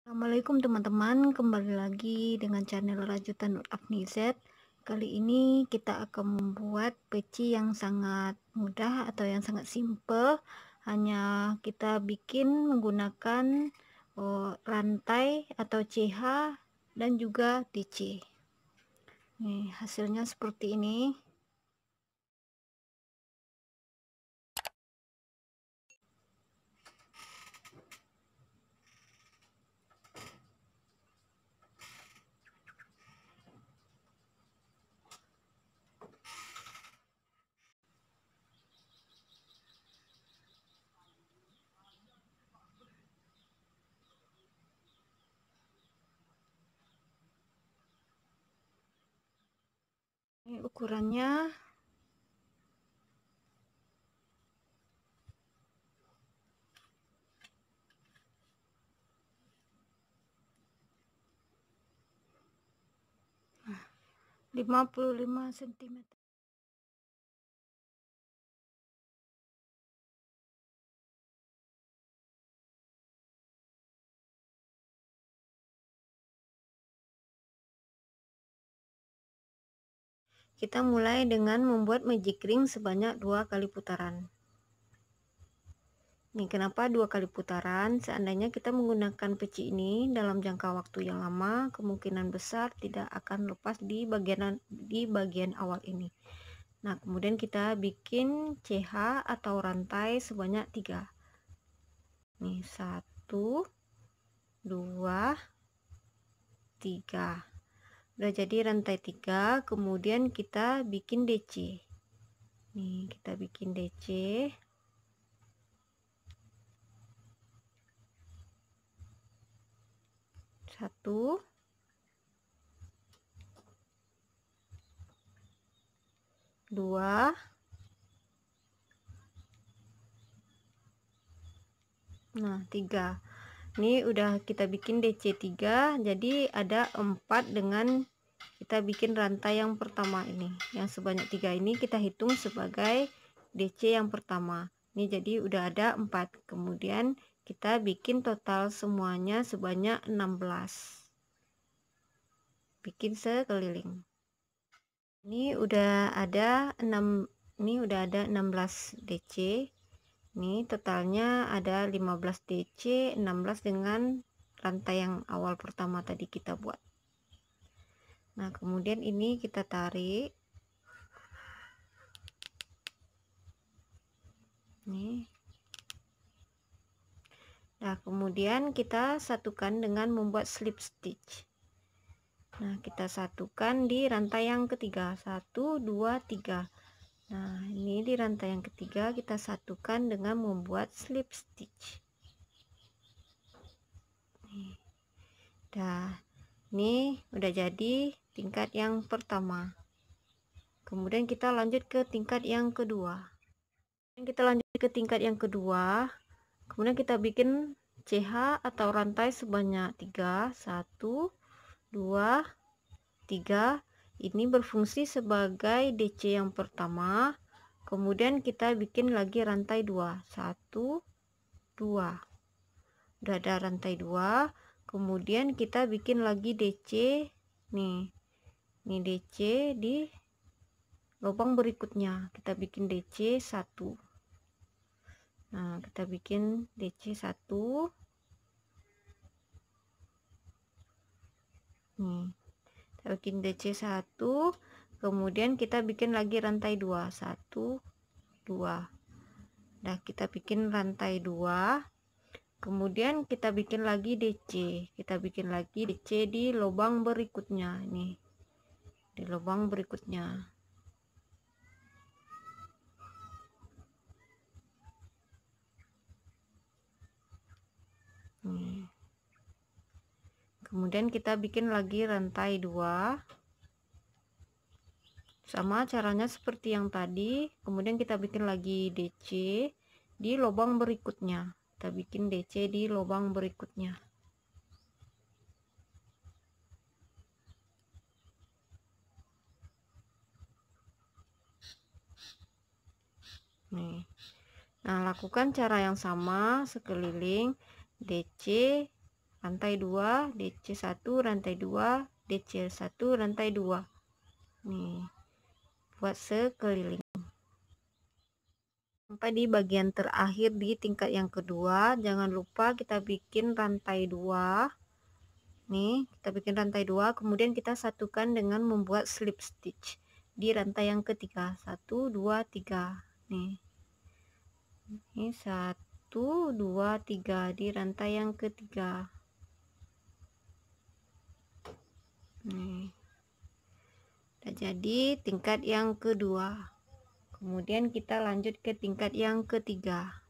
Assalamualaikum teman-teman, kembali lagi dengan channel Rajutan Nur Afnizat. Kali ini kita akan membuat peci yang sangat mudah atau yang sangat simple. Hanya kita bikin menggunakan rantai atau CH dan juga DC. Nih hasilnya seperti ini. Ini ukurannya 55 cm. Kita mulai dengan membuat magic ring sebanyak 2 kali putaran. Nih, kenapa 2 kali putaran? Seandainya kita menggunakan peci ini dalam jangka waktu yang lama, kemungkinan besar tidak akan lepas di bagian awal ini. Nah, kemudian kita bikin CH atau rantai sebanyak 3. Nih, 1 2 3. Udah jadi rantai 3, kemudian kita bikin DC. Nih, kita bikin DC. 1 2. Nah, 3. Ini udah kita bikin DC 3, jadi ada 4 dengan kita bikin rantai yang pertama ini. Yang sebanyak 3 ini kita hitung sebagai DC yang pertama. Ini jadi udah ada 4. Kemudian kita bikin total semuanya sebanyak 16. Bikin sekeliling. Ini udah ada 16 DC. Ini totalnya ada 15 DC, 16 dengan rantai yang awal pertama tadi kita buat. Nah, kemudian ini kita tarik. Nih. Nah, kemudian kita satukan dengan membuat slip stitch. Nah, kita satukan di rantai yang ketiga. 1 2 3. Nah, ini di rantai yang ketiga kita satukan dengan membuat slip stitch. Nih. Dah, ini udah jadi tingkat yang pertama. Kemudian kita lanjut ke tingkat yang kedua. Kemudian kita bikin CH atau rantai sebanyak 3. 1 2 3. Ini berfungsi sebagai DC yang pertama. Kemudian kita bikin lagi rantai 2. 1 2. Udah ada rantai 2. Kemudian kita bikin lagi DC. Nih. Ini DC di lubang berikutnya. Kita bikin DC 1. Nah, kita bikin DC 1. Nih. Kita bikin DC 1, kemudian kita bikin lagi rantai 2. 1 2. Nah, kita bikin rantai 2, kemudian kita bikin lagi DC. Kita bikin lagi DC di lubang berikutnya. Nih, di lubang berikutnya. Nih. Kemudian kita bikin lagi rantai 2. Sama caranya seperti yang tadi. Kemudian kita bikin lagi DC di lubang berikutnya. Kita bikin DC di lubang berikutnya. Nih. Nah, lakukan cara yang sama sekeliling DC rantai 2, DC 1, rantai 2, DC 1, rantai 2. Nih, buat sekeliling. Sampai di bagian terakhir di tingkat yang kedua, jangan lupa kita bikin rantai 2. Nih, kita bikin rantai 2, kemudian kita satukan dengan membuat slip stitch di rantai yang ketiga. 1, 2, 3. Nih. Ini 1, 2, 3 di rantai yang ketiga. Nih. Udah jadi tingkat yang kedua. Kemudian kita lanjut ke tingkat yang ketiga.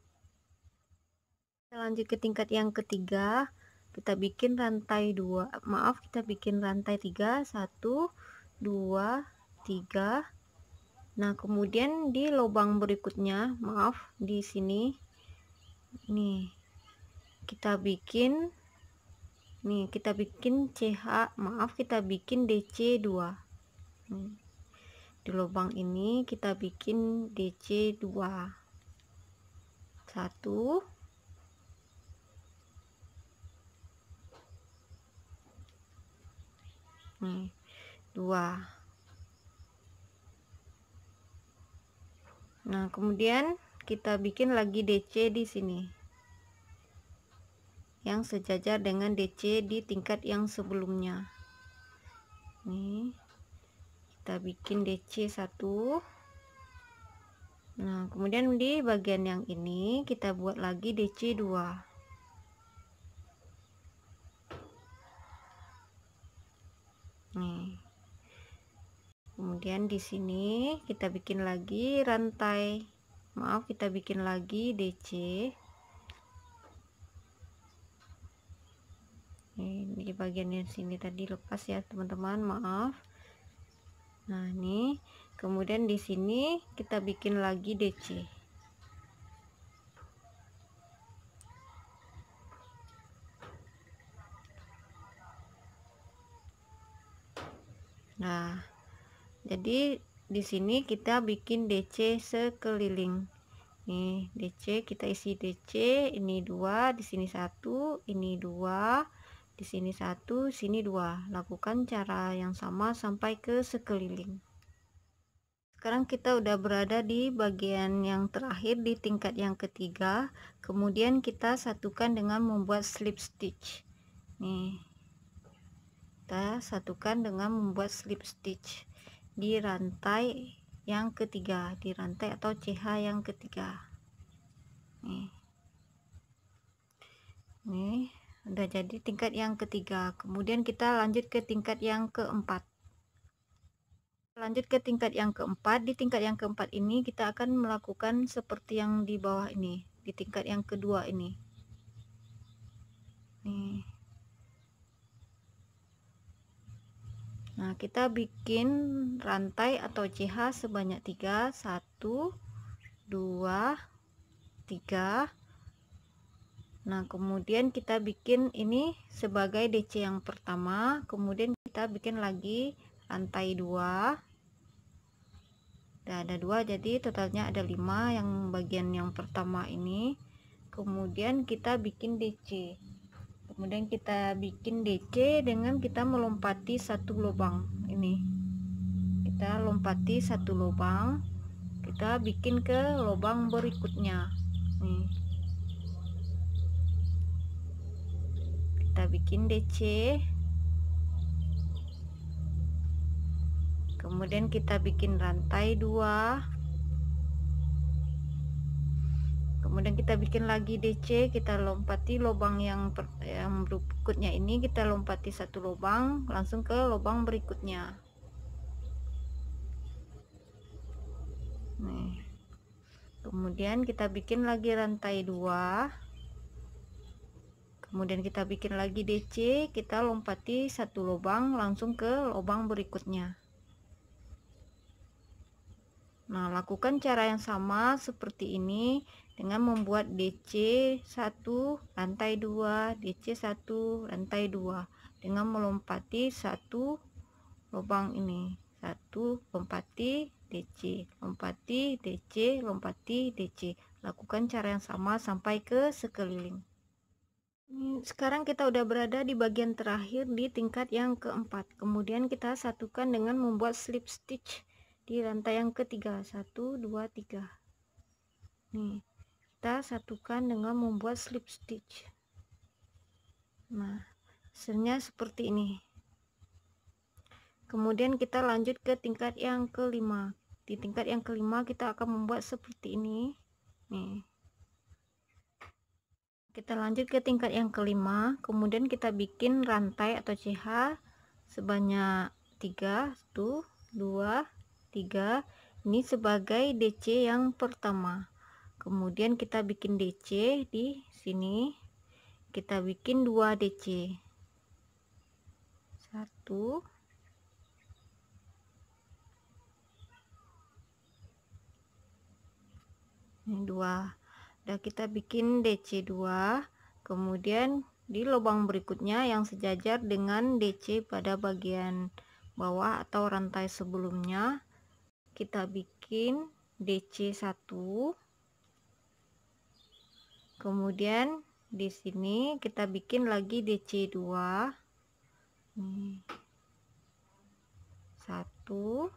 Kita lanjut ke tingkat yang ketiga, kita bikin rantai 2. Maaf, kita bikin rantai 3. 1, 2, 3. Nah, kemudian di lubang berikutnya, maaf, di sini nih kita bikin CH, maaf, kita bikin DC 2. Di lubang ini kita bikin DC 2. 1, nih 2. Nah, kemudian kita bikin lagi DC di sini yang sejajar dengan DC di tingkat yang sebelumnya. Nih, kita bikin DC 1. Nah, kemudian di bagian yang ini kita buat lagi DC 2. Nih. Kemudian di sini kita bikin lagi rantai, maaf, kita bikin lagi DC. Ini di bagian yang sini tadi lepas ya teman-teman, maaf. Nah, ini kemudian di sini kita bikin lagi DC. Nah, jadi di sini kita bikin DC sekeliling. Nih, DC kita isi DC, ini 2, di sini 1, ini 2, di sini 1, sini 2. Lakukan cara yang sama sampai ke sekeliling. Sekarang kita udah berada di bagian yang terakhir di tingkat yang ketiga. Kemudian kita satukan dengan membuat slip stitch. Nih, kita satukan dengan membuat slip stitch di rantai yang ketiga, di rantai atau CH yang ketiga. Nih udah jadi tingkat yang ketiga. Kemudian kita lanjut ke tingkat yang keempat. Lanjut ke tingkat yang keempat. Di tingkat yang keempat ini kita akan melakukan seperti yang di bawah ini, di tingkat yang kedua ini. Nih. Nah, kita bikin rantai atau CH sebanyak 3. 1, 2, 3. Nah, kemudian kita bikin ini sebagai DC yang pertama. Kemudian kita bikin lagi rantai 2. Udah ada 2, jadi totalnya ada 5 yang bagian yang pertama ini. Kemudian kita bikin DC. Kemudian kita bikin DC dengan kita melompati satu lubang ini. Kita lompati satu lubang, kita bikin ke lubang berikutnya. Nih. Kita bikin DC. Kemudian kita bikin rantai 2. Kemudian kita bikin lagi DC, kita lompati lubang yang berikutnya ini, kita lompati satu lubang langsung ke lubang berikutnya. Nih. Kemudian kita bikin lagi rantai 2. Kemudian kita bikin lagi DC, kita lompati satu lubang langsung ke lubang berikutnya. Nah, lakukan cara yang sama seperti ini dengan membuat DC 1 rantai 2, DC 1 rantai 2 dengan melompati satu lubang ini. 1 lompati DC, lompati DC, lompati DC. Lakukan cara yang sama sampai ke sekeliling. Sekarang kita udah berada di bagian terakhir di tingkat yang keempat. Kemudian kita satukan dengan membuat slip stitch di rantai yang ketiga. 1 2 3. Nih, kita satukan dengan membuat slip stitch. Nah, hasilnya seperti ini. Kemudian kita lanjut ke tingkat yang kelima. Di tingkat yang kelima kita akan membuat seperti ini. Nih, kita lanjut ke tingkat yang kelima. Kemudian kita bikin rantai atau CH sebanyak 3. 1 2 3. Ini sebagai DC yang pertama. Kemudian kita bikin DC di sini. Kita bikin 2 DC. 1 ini 2. Udah kita bikin DC 2. Kemudian di lubang berikutnya yang sejajar dengan DC pada bagian bawah atau rantai sebelumnya, kita bikin DC 1. Kemudian di sini kita bikin lagi DC 2. Nih. 1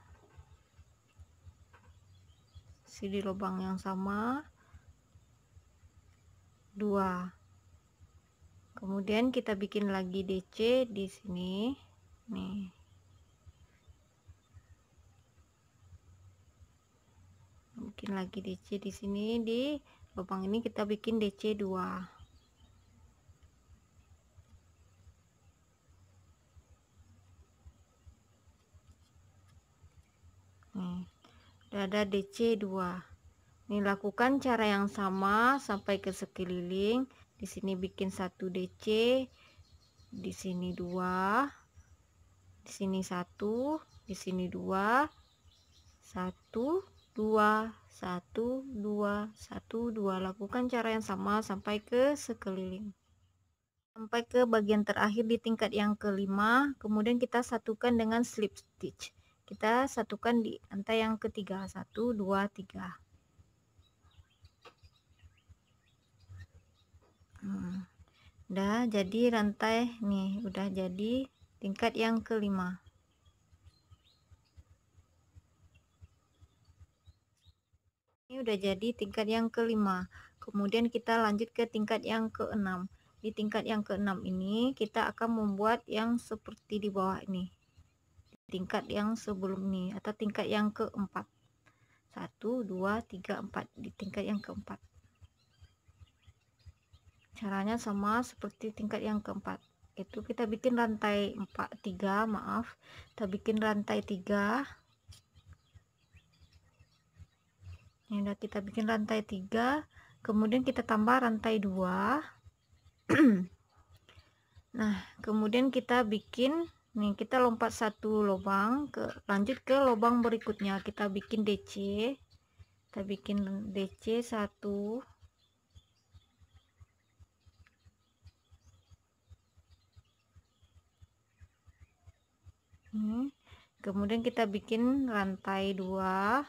di lubang yang sama, 2. Kemudian kita bikin lagi DC di sini. Nih. Bikin lagi DC di sini, di lubang ini kita bikin DC 2. Nih, udah ada DC 2. Nih, lakukan cara yang sama sampai ke sekeliling. Di sini bikin 1 DC, di sini 2, di sini 1, di sini 2, 1 2 1 2 1 2. Lakukan cara yang sama sampai ke sekeliling, sampai ke bagian terakhir di tingkat yang kelima. Kemudian kita satukan dengan slip stitch. Kita satukan di rantai yang ketiga. 1 2 3. Udah jadi rantai nih, udah jadi tingkat yang kelima. Ini udah jadi tingkat yang kelima. Kemudian kita lanjut ke tingkat yang keenam. Di tingkat yang keenam ini kita akan membuat yang seperti di bawah ini, di tingkat yang sebelum ini, atau tingkat yang keempat. 1 2 3 4 di tingkat yang keempat. Caranya sama seperti tingkat yang keempat. Itu kita bikin rantai 3, maaf. Kita bikin rantai 3. Ini udah kita bikin rantai 3. Kemudian kita tambah rantai 2. Nah, kemudian kita bikin nih, kita lompat 1 lubang lanjut ke lubang berikutnya. Kita bikin DC. Kita bikin DC 1. Kemudian kita bikin rantai 2.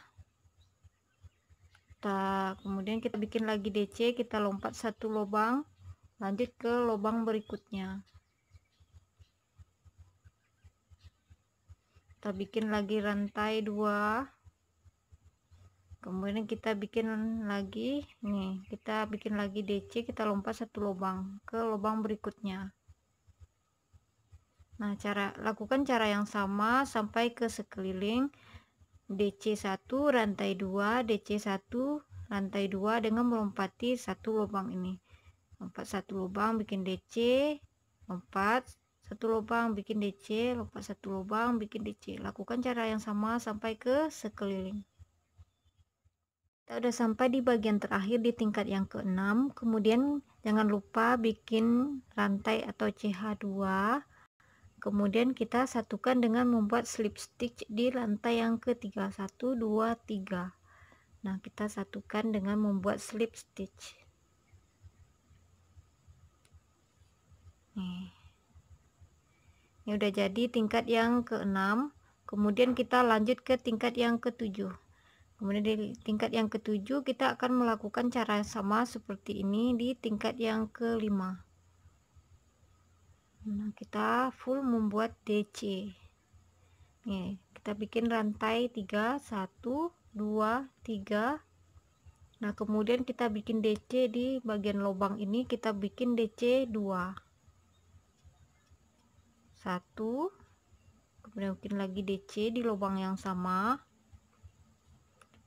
Kemudian kita bikin lagi DC, kita lompat 1 lubang lanjut ke lubang berikutnya. Kita bikin lagi rantai 2. Kemudian kita bikin lagi nih, kita bikin lagi DC, kita lompat 1 lubang ke lubang berikutnya. Nah, lakukan cara yang sama sampai ke sekeliling. DC 1 rantai 2, DC 1 rantai 2 dengan melompati 1 lubang ini. Lompat 1 lubang bikin DC, lompat 1 lubang bikin DC, lompat 1 lubang bikin DC. Lakukan cara yang sama sampai ke sekeliling. Kita udah sampai di bagian terakhir di tingkat yang keenam. Kemudian jangan lupa bikin rantai atau CH2. Kemudian kita satukan dengan membuat slip stitch di rantai yang ketiga. 1 2 3. Nah, kita satukan dengan membuat slip stitch. Nih. Ini udah jadi tingkat yang keenam. Kemudian kita lanjut ke tingkat yang ketujuh. Kemudian di tingkat yang ketujuh kita akan melakukan cara sama seperti ini di tingkat yang kelima. Nah, kita full membuat DC. Nih, kita bikin rantai 3, 1, 2, 3. Nah, kemudian kita bikin DC di bagian lubang ini, kita bikin DC 2. 1, kemudian bikin lagi DC di lubang yang sama.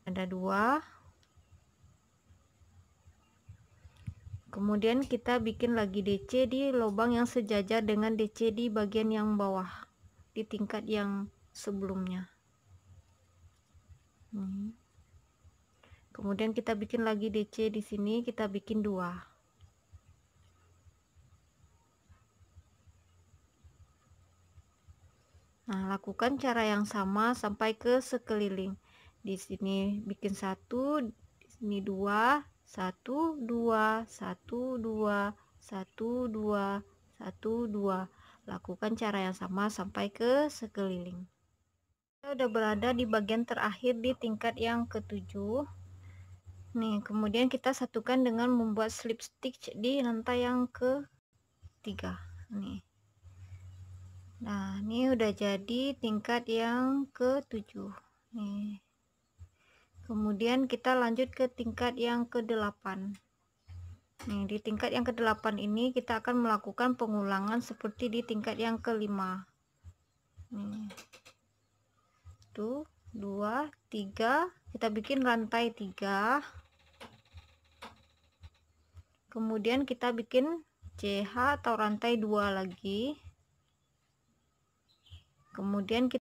Ada 2. Kemudian kita bikin lagi DC di lubang yang sejajar dengan DC di bagian yang bawah, di tingkat yang sebelumnya. Kemudian kita bikin lagi DC di sini, kita bikin 2. Nah, lakukan cara yang sama sampai ke sekeliling. Di sini bikin 1, di sini 2, 1, 2, 1, 2, 1, 2, 1, 2. Lakukan cara yang sama sampai ke sekeliling. Kita udah berada di bagian terakhir di tingkat yang ke-7. Nih, kemudian kita satukan dengan membuat slip stitch di rantai yang ke-3. Nih. Nah, ini udah jadi tingkat yang ke-7. Nih. Kemudian kita lanjut ke tingkat yang ke-8. Nih, di tingkat yang ke-8 ini kita akan melakukan pengulangan seperti di tingkat yang ke-5. Nih. 1, 2, 3. Kita bikin rantai 3. Kemudian kita bikin CH atau rantai 2 lagi. Kemudian kita